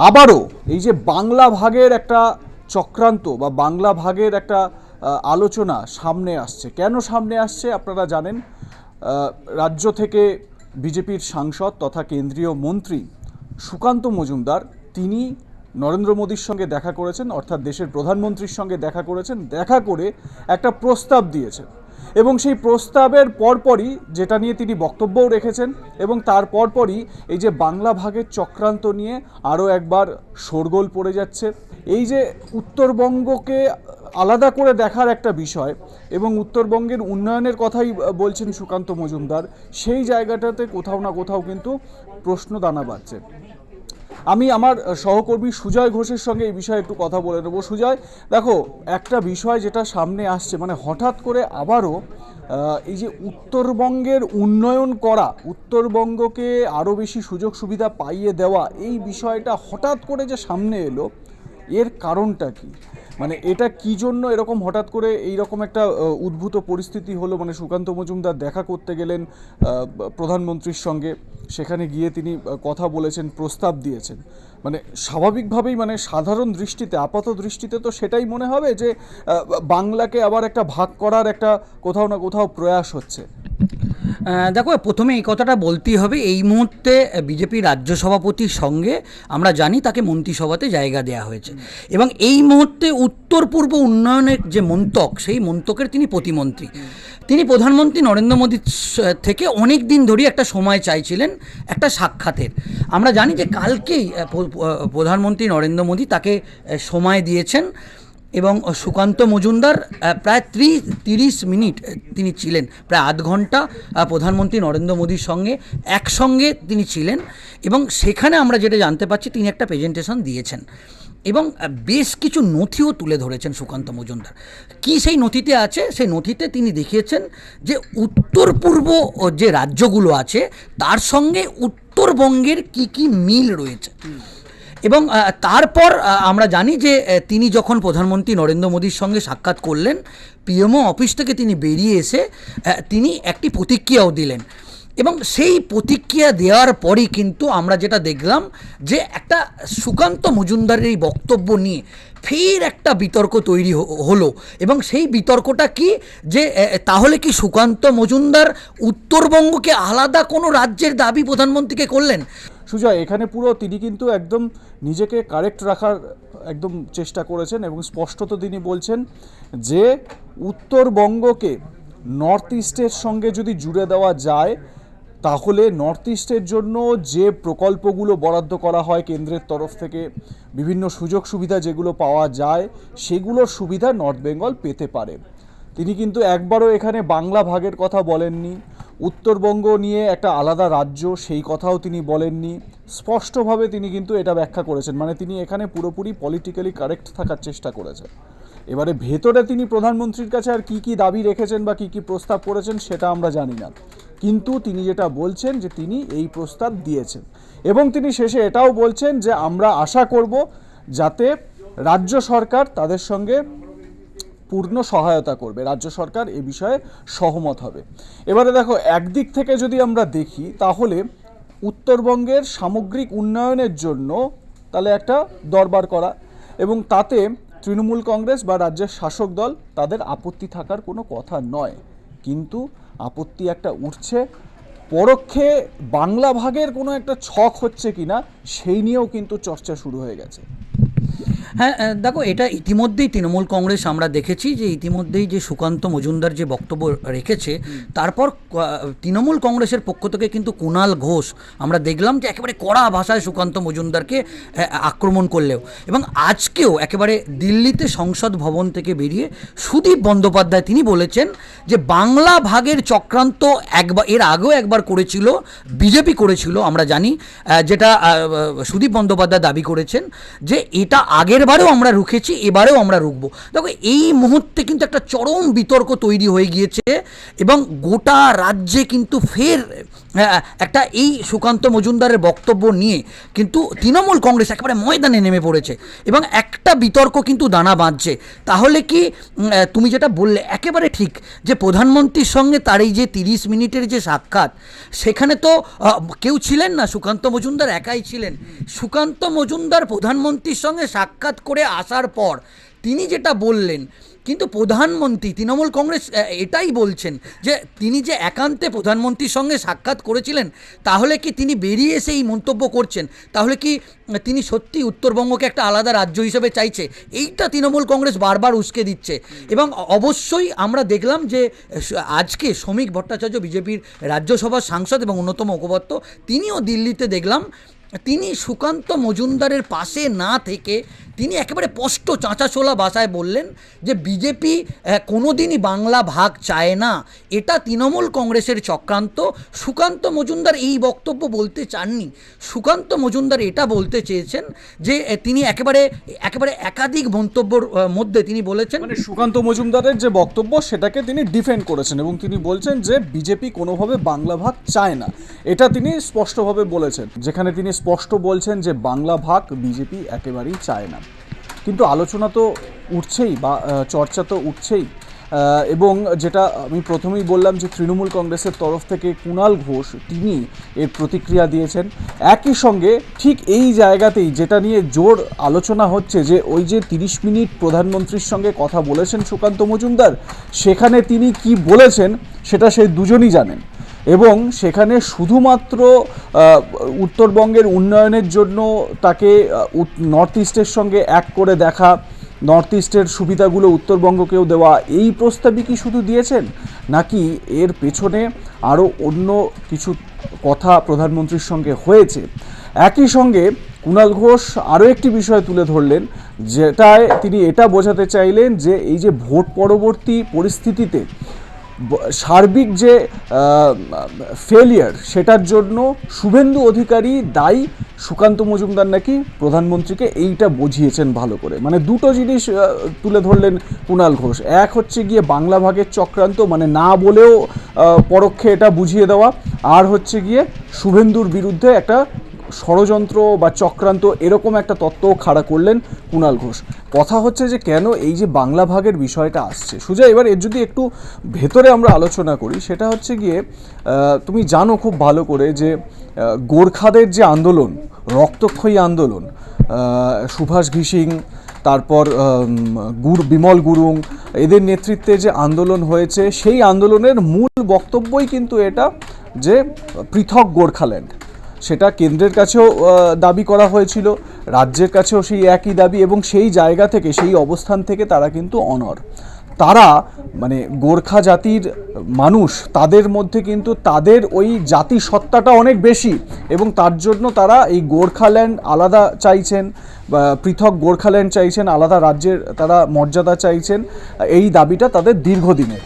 আবারও এই যে বাংলা ভাগের একটা চক্রান্ত বা বাংলা ভাগের একটা আলোচনা সামনে আসছে। কেন সামনে আসছে আপনারা জানেন, রাজ্য থেকে বিজেপির সাংসদ তথা কেন্দ্রীয় মন্ত্রী সুকান্ত মজুমদার তিনি নরেন্দ্র মোদীর সঙ্গে দেখা করেছেন, অর্থাৎ দেশের প্রধানমন্ত্রীর সঙ্গে দেখা করেছেন। দেখা করে একটা প্রস্তাব দিয়েছেন এবং সেই প্রস্তাবের পরপরই যেটা নিয়ে তিনি বক্তব্যও রেখেছেন এবং তার পরপরই এই যে বাংলা ভাগের চক্রান্ত নিয়ে আরও একবার শোরগোল পড়ে যাচ্ছে। এই যে উত্তরবঙ্গকে আলাদা করে দেখার একটা বিষয় এবং উত্তরবঙ্গের উন্নয়নের কথাই বলছেন সুকান্ত মজুমদার, সেই জায়গাটাতে কোথাও না কোথাও কিন্তু প্রশ্ন দানা বাঁধছে। আমি আমার সহকর্মী সুজয় ঘোষের সঙ্গে এই বিষয়ে একটু কথা বলে নেব। সুজয়, দেখো, একটা বিষয় যেটা সামনে আসছে, মানে হঠাৎ করে আবারও এই যে উত্তরবঙ্গের উন্নয়ন করা, উত্তরবঙ্গকে আরও বেশি সুযোগ সুবিধা পাইয়ে দেওয়া, এই বিষয়টা হঠাৎ করে যে সামনে এলো, এর কারণটা কি? মানে এটা কি জন্য এরকম হঠাৎ করে এইরকম একটা উদ্ভূত পরিস্থিতি হলো? মানে সুকান্ত মজুমদার দেখা করতে গেলেন প্রধানমন্ত্রীর সঙ্গে, সেখানে গিয়ে তিনি কথা বলেছেন, প্রস্তাব দিয়েছেন। মানে স্বাভাবিকভাবেই, মানে সাধারণ দৃষ্টিতে, আপাত দৃষ্টিতে তো সেটাই মনে হবে যে বাংলাকে আবার একটা ভাগ করার একটা কোথাও না কোথাও প্রয়াস হচ্ছে। দেখো, প্রথমে এই কথাটা বলতেই হবে, এই মুহূর্তে বিজেপি রাজ্য সভাপতির সঙ্গে আমরা জানি তাকে মন্ত্রিসভাতে জায়গা দেওয়া হয়েছে এবং এই মুহূর্তে উত্তর পূর্ব উন্নয়নের যে মন্ত্রক, সেই মন্ত্রকের তিনি প্রতিমন্ত্রী। তিনি প্রধানমন্ত্রী নরেন্দ্র মোদীর থেকে অনেক দিন ধরেই একটা সময় চাইছিলেন একটা সাক্ষাতের। আমরা জানি যে কালকেই প্রধানমন্ত্রী নরেন্দ্র মোদী তাকে সময় দিয়েছেন এবং সুকান্ত মজুমদার প্রায় 30 মিনিট তিনি ছিলেন, প্রায় আধ ঘন্টা প্রধানমন্ত্রী নরেন্দ্র মোদীর সঙ্গে একসঙ্গে তিনি ছিলেন এবং সেখানে আমরা যেটা জানতে পারছি তিনি একটা প্রেজেন্টেশন দিয়েছেন এবং বেশ কিছু নথিও তুলে ধরেছেন সুকান্ত মজুমদার। কি সেই নথিতে আছে? সেই নথিতে তিনি দেখিয়েছেন যে উত্তর পূর্ব যে রাজ্যগুলো আছে তার সঙ্গে উত্তরবঙ্গের কি মিল রয়েছে এবং তারপর আমরা জানি যে তিনি যখন প্রধানমন্ত্রী নরেন্দ্র মোদীর সঙ্গে সাক্ষাৎ করলেন, পিএমও অফিস থেকে তিনি বেরিয়ে এসে তিনি একটি প্রতিক্রিয়াও দিলেন এবং সেই প্রতিক্রিয়া দেওয়ার পরই কিন্তু আমরা যেটা দেখলাম যে একটা সুকান্ত মজুমদারের এই বক্তব্য নিয়ে ফের একটা বিতর্ক তৈরি হলো এবং সেই বিতর্কটা কি, যে তাহলে কি সুকান্ত মজুমদার উত্তরবঙ্গকে আলাদা কোনো রাজ্যের দাবি প্রধানমন্ত্রীকে করলেন? সুজয়, এখানে পুরো তিনি কিন্তু একদম নিজেকে কারেক্ট রাখার একদম চেষ্টা করেছেন এবং স্পষ্টত তিনি বলছেন যে উত্তরবঙ্গকে নর্থ ইস্টের সঙ্গে যদি জুড়ে দেওয়া যায় তাহলে নর্থ ইস্টের জন্য যে প্রকল্পগুলো বরাদ্দ করা হয় কেন্দ্রের তরফ থেকে, বিভিন্ন সুযোগ সুবিধা যেগুলো পাওয়া যায়, সেগুলোর সুবিধা নর্থ বেঙ্গল পেতে পারে। তিনি কিন্তু একবারও এখানে বাংলা ভাগের কথা বলেননি, উত্তরবঙ্গ নিয়ে একটা আলাদা রাজ্য সেই কথাও তিনি বলেননি। স্পষ্টভাবে তিনি কিন্তু এটা ব্যাখ্যা করেছেন, মানে তিনি এখানে পুরোপুরি পলিটিক্যালি কারেক্ট থাকার চেষ্টা করেছেন। এবারে ভেতরে তিনি প্রধানমন্ত্রীর কাছে আর কি দাবি রেখেছেন বা কি প্রস্তাব করেছেন সেটা আমরা জানি না, কিন্তু তিনি যেটা বলছেন যে তিনি এই প্রস্তাব দিয়েছেন এবং তিনি শেষে এটাও বলছেন যে আমরা আশা করব যাতে রাজ্য সরকার তাদের সঙ্গে পূর্ণ সহায়তা করবে, রাজ্য সরকার এ বিষয়ে সহমত হবে। এবারে দেখো, একদিক থেকে যদি আমরা দেখি তাহলে উত্তরবঙ্গের সামগ্রিক উন্নয়নের জন্য তাহলে একটা দরবার করা এবং তাতে তৃণমূল কংগ্রেস বা রাজ্যের শাসক দল তাদের আপত্তি থাকার কোনো কথা নয়, কিন্তু আপত্তি একটা উঠছে পরোক্ষে বাংলা ভাগের কোনো একটা ছক হচ্ছে কিনা সেই নিয়েও কিন্তু চর্চা শুরু হয়ে গেছে। হ্যাঁ, দেখো, এটা ইতিমধ্যেই তৃণমূল কংগ্রেস আমরা দেখেছি যে ইতিমধ্যেই যে সুকান্ত মজুমদার যে বক্তব্য রেখেছে, তারপর তৃণমূল কংগ্রেসের পক্ষ থেকে কিন্তু কুণাল ঘোষ আমরা দেখলাম যে একেবারে কড়া ভাষায় সুকান্ত মজুমদারকে আক্রমণ করলেও, এবং আজকেও একেবারে দিল্লিতে সংসদ ভবন থেকে বেরিয়ে সুদীপ বন্দ্যোপাধ্যায় তিনি বলেছেন যে বাংলা ভাগের চক্রান্ত এর আগেও একবার করেছিল, বিজেপি করেছিল আমরা জানি, যেটা সুদীপ বন্দ্যোপাধ্যায় দাবি করেছেন যে এটা আগের বারেও আমরা রুখেছি, এবারেও আমরা রুখবো। দেখো এই মুহূর্তে কিন্তু একটা চরম বিতর্ক তৈরি হয়ে গিয়েছে এবং গোটা রাজ্যে কিন্তু ফের একটা এই সুকান্ত মজুমদারের বক্তব্য নিয়ে কিন্তু তৃণমূল কংগ্রেস একেবারে ময়দানে নেমে পড়েছে এবং একটা বিতর্ক কিন্তু দানা বাঁধছে। তাহলে কি তুমি যেটা বললে একেবারে ঠিক, যে প্রধানমন্ত্রীর সঙ্গে তার এই যে 30 মিনিটের যে সাক্ষাৎ, সেখানে তো কেউ ছিলেন না, সুকান্ত মজুমদার একাই ছিলেন। সুকান্ত মজুমদার প্রধানমন্ত্রীর সঙ্গে সাক্ষাৎ করে আসার পর তিনি যেটা বললেন, কিন্তু প্রধানমন্ত্রী তৃণমূল কংগ্রেস এটাই বলছেন যে তিনি যে একান্তে প্রধানমন্ত্রীর সঙ্গে সাক্ষাৎ করেছিলেন, তাহলে কি তিনি বেরিয়ে এসে এই মন্তব্য করছেন? তাহলে কি তিনি সত্যি উত্তরবঙ্গকে একটা আলাদা রাজ্য হিসেবে চাইছে? এইটা তৃণমূল কংগ্রেস বারবার উস্কে দিচ্ছে। এবং অবশ্যই আমরা দেখলাম যে আজকে শ্রমিক ভট্টাচার্য, বিজেপির রাজ্যসভার সাংসদ এবং অন্যতম মুখপাত্র, তিনিও দিল্লিতে দেখলাম তিনি সুকান্ত মজুমদারের পাশে না থেকে তিনি একেবারে স্পষ্ট চাঁচাছোলা ভাষায় বললেন যে বিজেপি কোনোদিনই বাংলা ভাগ চায় না, এটা তৃণমূল কংগ্রেসের চক্রান্ত। সুকান্ত মজুমদার এই বক্তব্য বলতে চাননি। সুকান্ত মজুমদার এটা বলতে চেয়েছেন যে তিনি একেবারে একাধিক মন্তব্যর মধ্যে তিনি বলেছেন, মানে সুকান্ত মজুমদারের যে বক্তব্য সেটাকে তিনি ডিফেন্ড করেছেন এবং তিনি বলছেন যে বিজেপি কোনোভাবে বাংলা ভাগ চায় না, এটা তিনি স্পষ্টভাবে বলেছেন। যেখানে তিনি স্পষ্ট বলছেন যে বাংলা ভাগ বিজেপি একেবারেই চায় না। কিন্তু আলোচনা তো উঠছেই বা চর্চা তো উঠছেই, এবং যেটা আমি প্রথমেই বললাম যে তৃণমূল কংগ্রেসের তরফ থেকে কুণাল ঘোষ তিনি এর প্রতিক্রিয়া দিয়েছেন। একই সঙ্গে ঠিক এই জায়গাতেই যেটা নিয়ে জোর আলোচনা হচ্ছে যে ওই যে 30 মিনিট প্রধানমন্ত্রীর সঙ্গে কথা বলেছেন সুকান্ত মজুমদার, সেখানে তিনি কি বলেছেন সেটা সেই দুজনই জানেন। এবং সেখানে শুধুমাত্র উত্তরবঙ্গের উন্নয়নের জন্য তাকে নর্থ ইস্টের সঙ্গে এক করে দেখা, নর্থ ইস্টের সুবিধাগুলো উত্তরবঙ্গকেও দেওয়া, এই প্রস্তাবই কি শুধু দিয়েছেন, নাকি এর পেছনে আরও অন্য কিছু কথা প্রধানমন্ত্রীর সঙ্গে হয়েছে? একই সঙ্গে কুণাল ঘোষ আরও একটি বিষয় তুলে ধরলেন, যেটায় তিনি এটা বোঝাতে চাইলেন যে এই যে ভোট পরবর্তী পরিস্থিতিতে সার্বিক যে ফেলিয়ার, সেটার জন্য শুভেন্দু অধিকারী দায়ী। সুকান্ত মজুমদার নাকি প্রধানমন্ত্রীকে এইটা বুঝিয়েছেন ভালো করে। মানে দুটো জিনিস তুলে ধরলেন কুণাল ঘোষ। এক হচ্ছে গিয়ে বাংলা ভাগের চক্রান্ত, মানে না বলেও পরোক্ষে এটা বুঝিয়ে দেওয়া, আর হচ্ছে গিয়ে শুভেন্দুর বিরুদ্ধে একটা ষড়যন্ত্র বা চক্রান্ত, এরকম একটা তত্ত্ব খাড়া করলেন কুণাল ঘোষ। কথা হচ্ছে যে কেন এই যে বাংলা ভাগের বিষয়টা আসছে, সুজা এবার এর যদি একটু ভেতরে আমরা আলোচনা করি, সেটা হচ্ছে গিয়ে তুমি জানো খুব ভালো করে যে গোর্খাদের যে আন্দোলন, রক্তক্ষয়ী আন্দোলন, সুভাষ ঘিসিং, তারপর বিমল গুরুং, এদের নেতৃত্বে যে আন্দোলন হয়েছে, সেই আন্দোলনের মূল বক্তব্যই কিন্তু এটা যে পৃথক গোর্খাল্যান্ড। সেটা কেন্দ্রের কাছেও দাবি করা হয়েছিল, রাজ্যের কাছেও সেই একই দাবি, এবং সেই জায়গা থেকে, সেই অবস্থান থেকে তারা কিন্তু অনড়। তারা মানে গোর্খা জাতির মানুষ, তাদের মধ্যে কিন্তু তাদের ওই জাতি সত্তাটা অনেক বেশি, এবং তার জন্য তারা এই গোর্খাল্যান্ড আলাদা চাইছেন, বা পৃথক গোর্খাল্যান্ড চাইছেন, আলাদা রাজ্যের তারা মর্যাদা চাইছেন। এই দাবিটা তাদের দীর্ঘদিনের।